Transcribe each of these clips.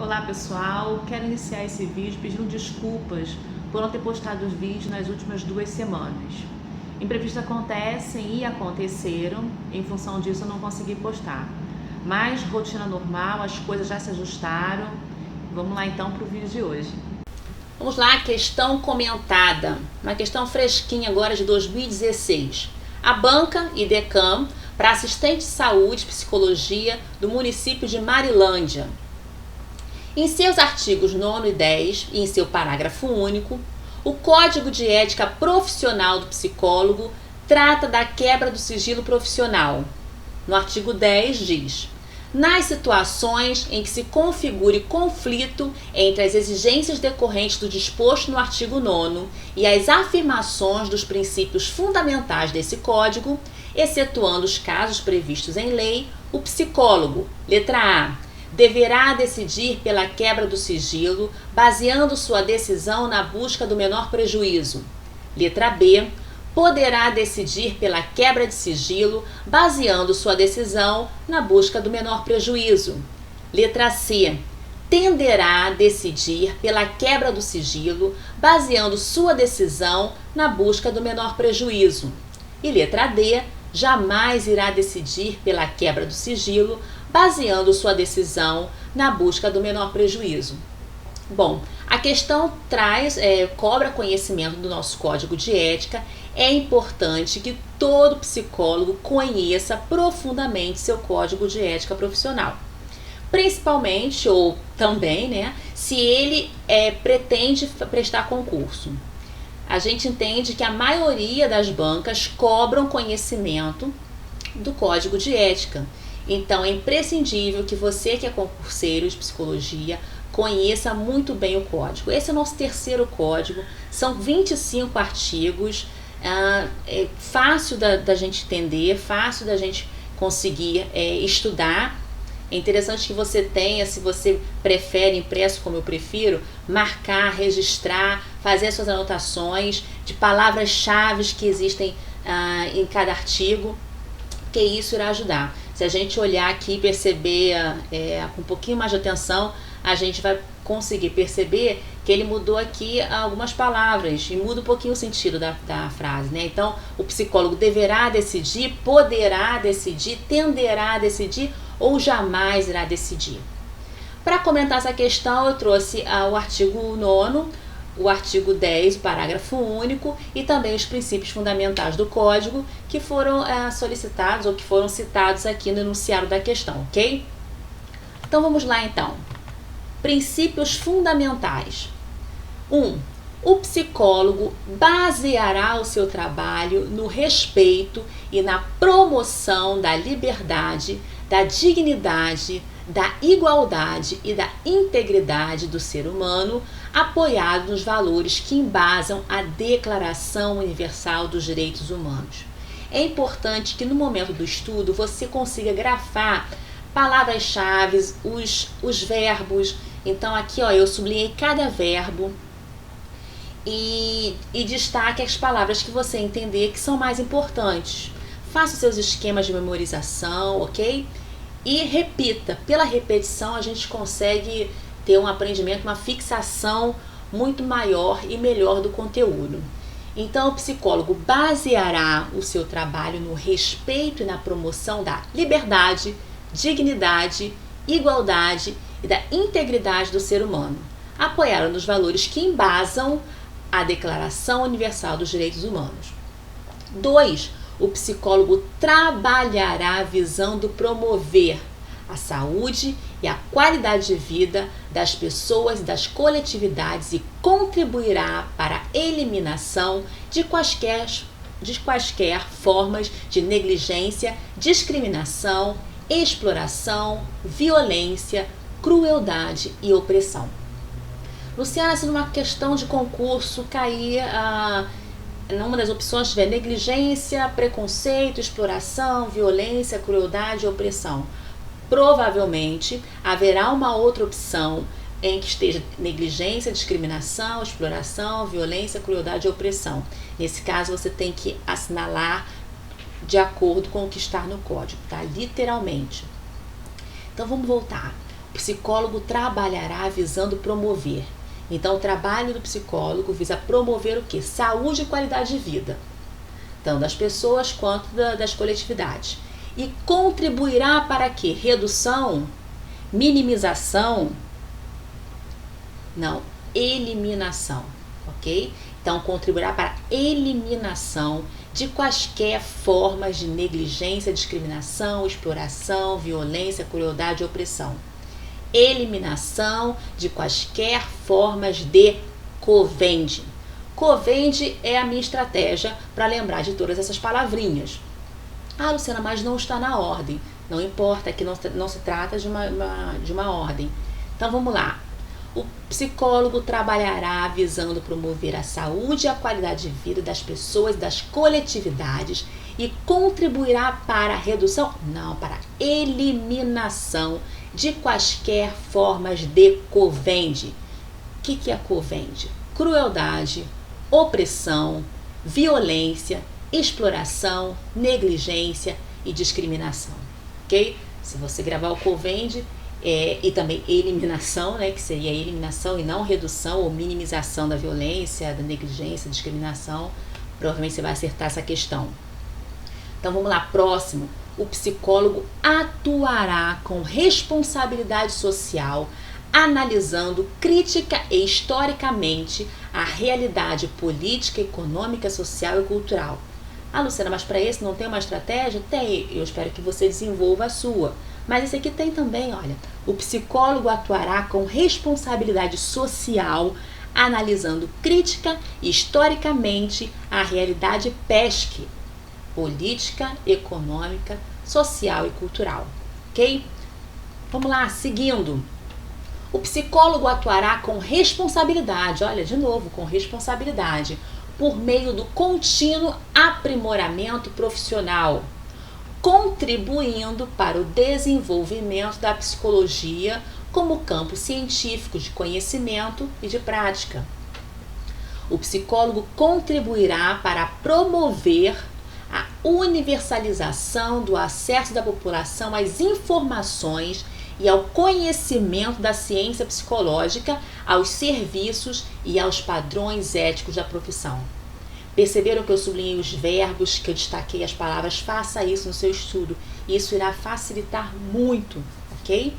Olá pessoal, quero iniciar esse vídeo pedindo desculpas por não ter postado os vídeos nas últimas 2 semanas. Imprevistos acontecem e aconteceram, em função disso eu não consegui postar. Mas rotina normal, as coisas já se ajustaram. Vamos lá então para o vídeo de hoje. Vamos lá, questão comentada, uma questão fresquinha agora de 2016. A banca IDECAM para assistente de saúde e psicologia do município de Marilândia. Em seus artigos 9 e 10 e em seu parágrafo único, o Código de Ética Profissional do Psicólogo trata da quebra do sigilo profissional. No artigo 10 diz: nas situações em que se configure conflito entre as exigências decorrentes do disposto no artigo 9º e as afirmações dos princípios fundamentais desse Código, excetuando os casos previstos em lei, o psicólogo, letra A, deverá decidir pela quebra do sigilo, baseando sua decisão na busca do menor prejuízo. Letra B, poderá decidir pela quebra de sigilo, baseando sua decisão na busca do menor prejuízo. Letra C, tenderá a decidir pela quebra do sigilo, baseando sua decisão na busca do menor prejuízo. E letra D, jamais irá decidir pela quebra do sigilo, baseando sua decisão na busca do menor prejuízo. Bom, a questão cobra conhecimento do nosso código de ética. É importante que todo psicólogo conheça profundamente seu código de ética profissional. Principalmente, ou também, se ele pretende prestar concurso. A gente entende que a maioria das bancas cobram conhecimento do código de ética. Então, é imprescindível que você que é concurseiro de psicologia conheça muito bem o código. Esse é o nosso terceiro código, são 25 artigos, é fácil da gente entender, fácil da gente conseguir estudar. É interessante que você tenha, se você prefere impresso como eu prefiro, marcar, registrar, fazer as suas anotações de palavras-chave que existem em cada artigo, porque isso irá ajudar. Se a gente olhar aqui e perceber com um pouquinho mais de atenção, a gente vai conseguir perceber que ele mudou aqui algumas palavras e muda um pouquinho o sentido da frase, né? Então, o psicólogo deverá decidir, poderá decidir, tenderá a decidir ou jamais irá decidir. Para comentar essa questão, eu trouxe o artigo 9º, o artigo 10, o parágrafo único e também os princípios fundamentais do Código que foram solicitados ou que foram citados aqui no enunciado da questão, ok? Então vamos lá então. Princípios fundamentais. 1. O psicólogo baseará o seu trabalho no respeito e na promoção da liberdade, da dignidade, da igualdade e da integridade do ser humano, apoiado nos valores que embasam a Declaração Universal dos Direitos Humanos. É importante que no momento do estudo você consiga grafar palavras-chave, os verbos. Então aqui eu sublinhei cada verbo e destaque as palavras que você entender que são mais importantes. Faça os seus esquemas de memorização, ok? E repita. Pela repetição a gente consegue ter um aprendimento, uma fixação muito maior e melhor do conteúdo. Então o psicólogo baseará o seu trabalho no respeito e na promoção da liberdade, dignidade, igualdade e da integridade do ser humano, apoiado nos valores que embasam a Declaração Universal dos Direitos Humanos. 2. O psicólogo trabalhará visando promover a saúde e a qualidade de vida das pessoas e das coletividades e contribuirá para a eliminação de quaisquer formas de negligência, discriminação, exploração, violência, crueldade e opressão. Luciana, se numa questão de concurso cair numa das opções tiver negligência, preconceito, exploração, violência, crueldade e opressão, provavelmente haverá uma outra opção em que esteja negligência, discriminação, exploração, violência, crueldade e opressão. Nesse caso você tem que assinalar de acordo com o que está no código, tá? Literalmente. Então vamos voltar. O psicólogo trabalhará visando promover. Então, o trabalho do psicólogo visa promover o quê? Saúde e qualidade de vida, tanto das pessoas quanto das coletividades. E contribuirá para quê? Redução, minimização, não, eliminação, ok? Então, contribuirá para a eliminação de quaisquer formas de negligência, discriminação, exploração, violência, crueldade e opressão. Eliminação de quaisquer formas de covende. Covende é a minha estratégia para lembrar de todas essas palavrinhas. Ah, Luciana, mas não está na ordem. Não importa, que não se trata de uma ordem. Então, vamos lá. O psicólogo trabalhará visando promover a saúde e a qualidade de vida das pessoas e das coletividades e contribuirá para a redução, não, para a eliminação de quaisquer formas de covende. O que é covende? Crueldade, opressão, violência, exploração, negligência e discriminação, ok? Se você gravar o covende, e também eliminação, né, que seria eliminação e não redução ou minimização da violência, da negligência, discriminação, provavelmente você vai acertar essa questão. Então vamos lá, próximo. O psicólogo atuará com responsabilidade social, analisando crítica e historicamente a realidade política, econômica, social e cultural. Ah, Luciana, mas para esse não tem uma estratégia? Tem, eu espero que você desenvolva a sua. Mas esse aqui tem também, olha. O psicólogo atuará com responsabilidade social, analisando crítica e historicamente a realidade PESC, política, econômica, social e cultural, ok? Vamos lá, seguindo. O psicólogo atuará com responsabilidade, olha, de novo, com responsabilidade, por meio do contínuo aprimoramento profissional, contribuindo para o desenvolvimento da psicologia como campo científico de conhecimento e de prática. O psicólogo contribuirá para promover a universalização do acesso da população às informações e ao conhecimento da ciência psicológica, aos serviços e aos padrões éticos da profissão. Perceberam que eu sublinhei os verbos, que eu destaquei as palavras? Faça isso no seu estudo. Isso irá facilitar muito, ok?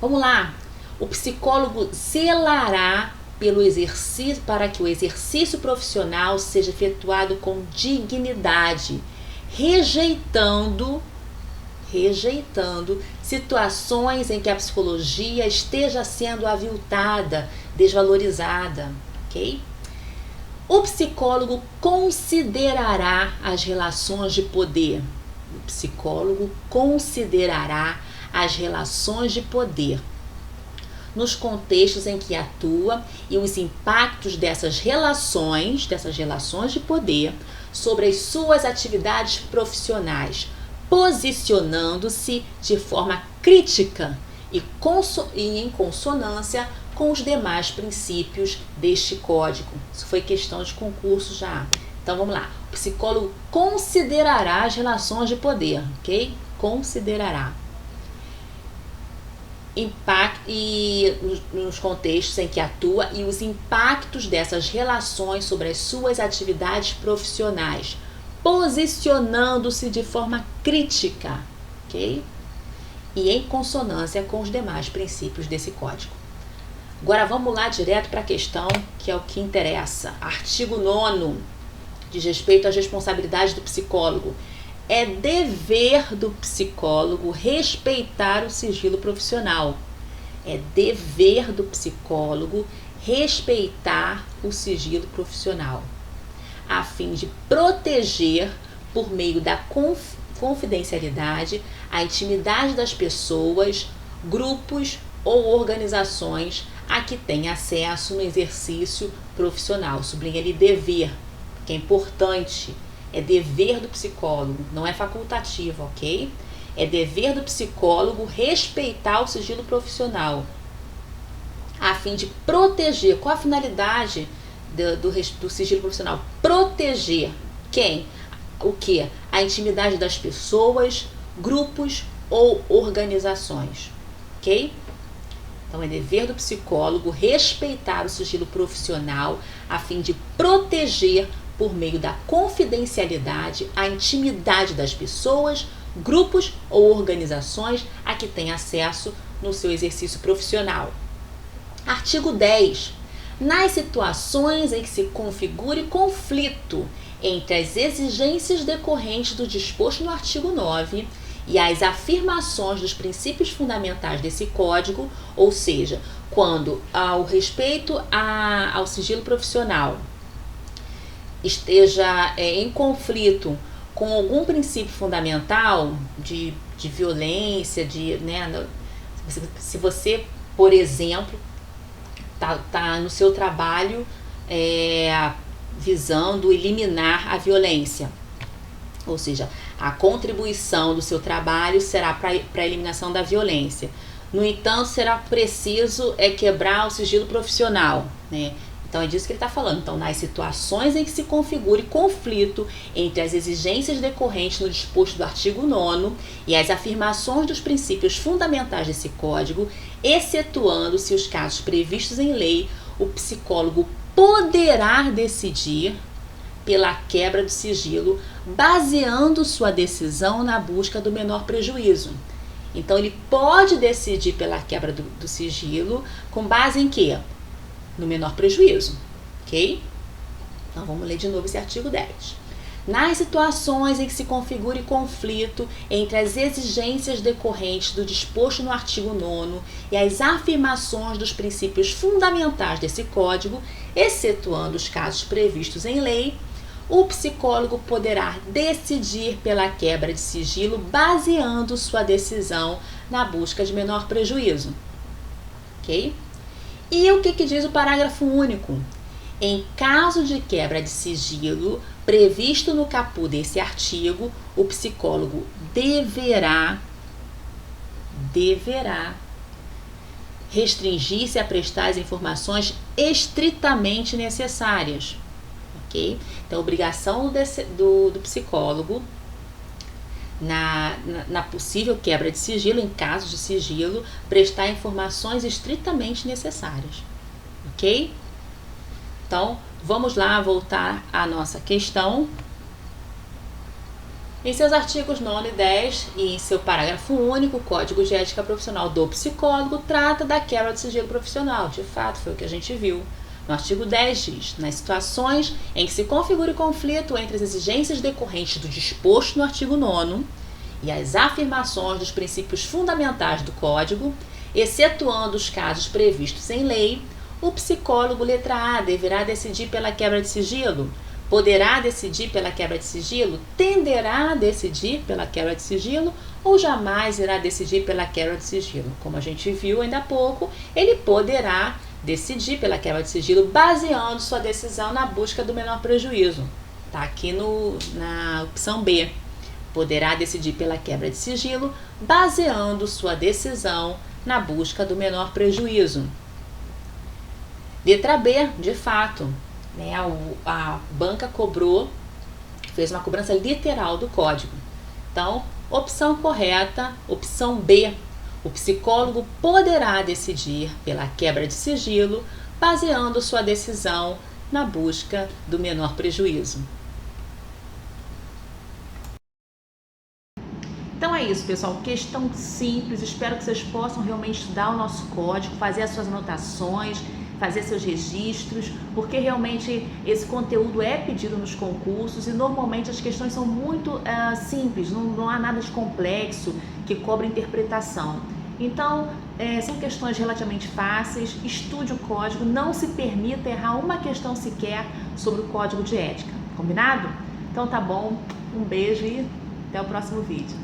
Vamos lá. O psicólogo zelará pelo exercício, para que o exercício profissional seja efetuado com dignidade, rejeitando situações em que a psicologia esteja sendo aviltada, desvalorizada, ok? O psicólogo considerará as relações de poder. O psicólogo considerará as relações de poder nos contextos em que atua e os impactos dessas relações de poder sobre as suas atividades profissionais, posicionando-se de forma crítica e em consonância com os demais princípios deste código. Isso foi questão de concurso já. Então vamos lá. O psicólogo considerará as relações de poder, ok? Considerará. Impacto e nos contextos em que atua e os impactos dessas relações sobre as suas atividades profissionais, posicionando-se de forma crítica, ok? E em consonância com os demais princípios desse código. Agora vamos lá direto para a questão que é o que interessa. Artigo 9º, diz respeito às responsabilidades do psicólogo. É dever do psicólogo respeitar o sigilo profissional. É dever do psicólogo respeitar o sigilo profissional, a fim de proteger, por meio da confidencialidade, a intimidade das pessoas, grupos ou organizações a que tem acesso no exercício profissional. Sublinha ali dever, que é importante. É dever do psicólogo, não é facultativo, ok? É dever do psicólogo respeitar o sigilo profissional, a fim de proteger. Qual a finalidade do sigilo profissional? Proteger quem? O que? A intimidade das pessoas, grupos ou organizações. ok? Então é dever do psicólogo respeitar o sigilo profissional a fim de proteger, por meio da confidencialidade, a intimidade das pessoas, grupos ou organizações a que tem acesso no seu exercício profissional. Artigo 10. Nas situações em que se configure conflito entre as exigências decorrentes do disposto no artigo 9 e as afirmações dos princípios fundamentais desse código, ou seja, quando ao respeito ao sigilo profissional esteja em conflito com algum princípio fundamental de violência, se você, por exemplo, tá no seu trabalho visando eliminar a violência, ou seja, a contribuição do seu trabalho será para a eliminação da violência. No entanto, será preciso quebrar o sigilo profissional, né? Então é disso que ele está falando. Então, nas situações em que se configure conflito entre as exigências decorrentes no disposto do artigo 9º e as afirmações dos princípios fundamentais desse código, excetuando-se os casos previstos em lei, o psicólogo poderá decidir pela quebra do sigilo, baseando sua decisão na busca do menor prejuízo. Então, ele pode decidir pela quebra do sigilo com base em quê? No menor prejuízo, ok? Então, vamos ler de novo esse artigo 10. Nas situações em que se configure conflito entre as exigências decorrentes do disposto no artigo 9º e as afirmações dos princípios fundamentais desse código, excetuando os casos previstos em lei, o psicólogo poderá decidir pela quebra de sigilo baseando sua decisão na busca de menor prejuízo, ok? E o que diz o parágrafo único? Em caso de quebra de sigilo previsto no caput desse artigo, o psicólogo deverá restringir-se a prestar as informações estritamente necessárias, ok? Então, obrigação do psicólogo na possível quebra de sigilo, em caso de sigilo, prestar informações estritamente necessárias, ok? Então, vamos lá voltar à nossa questão. Em seus artigos 9 e 10 e em seu parágrafo único, o Código de Ética Profissional do Psicólogo trata da quebra de sigilo profissional. De fato, foi o que a gente viu. No artigo 10 diz, nas situações em que se configure conflito entre as exigências decorrentes do disposto no artigo 9º e as afirmações dos princípios fundamentais do Código, excetuando os casos previstos em lei, o psicólogo, letra A, deverá decidir pela quebra de sigilo, poderá decidir pela quebra de sigilo, tenderá a decidir pela quebra de sigilo ou jamais irá decidir pela quebra de sigilo. Como a gente viu ainda há pouco, ele poderá decidir pela quebra de sigilo baseando sua decisão na busca do menor prejuízo. Está aqui na opção B. Poderá decidir pela quebra de sigilo baseando sua decisão na busca do menor prejuízo. Letra B, de fato, né, a banca fez uma cobrança literal do código. Então, opção correta, opção B. O psicólogo poderá decidir pela quebra de sigilo, baseando sua decisão na busca do menor prejuízo. Então é isso, pessoal. Questão simples. Espero que vocês possam realmente estudar o nosso código, fazer as suas anotações, fazer seus registros, porque realmente esse conteúdo é pedido nos concursos e normalmente as questões são muito simples, não há nada de complexo que cobra interpretação. Então, são questões relativamente fáceis, estude o código, não se permita errar uma questão sequer sobre o código de ética, combinado? Então tá bom, um beijo e até o próximo vídeo.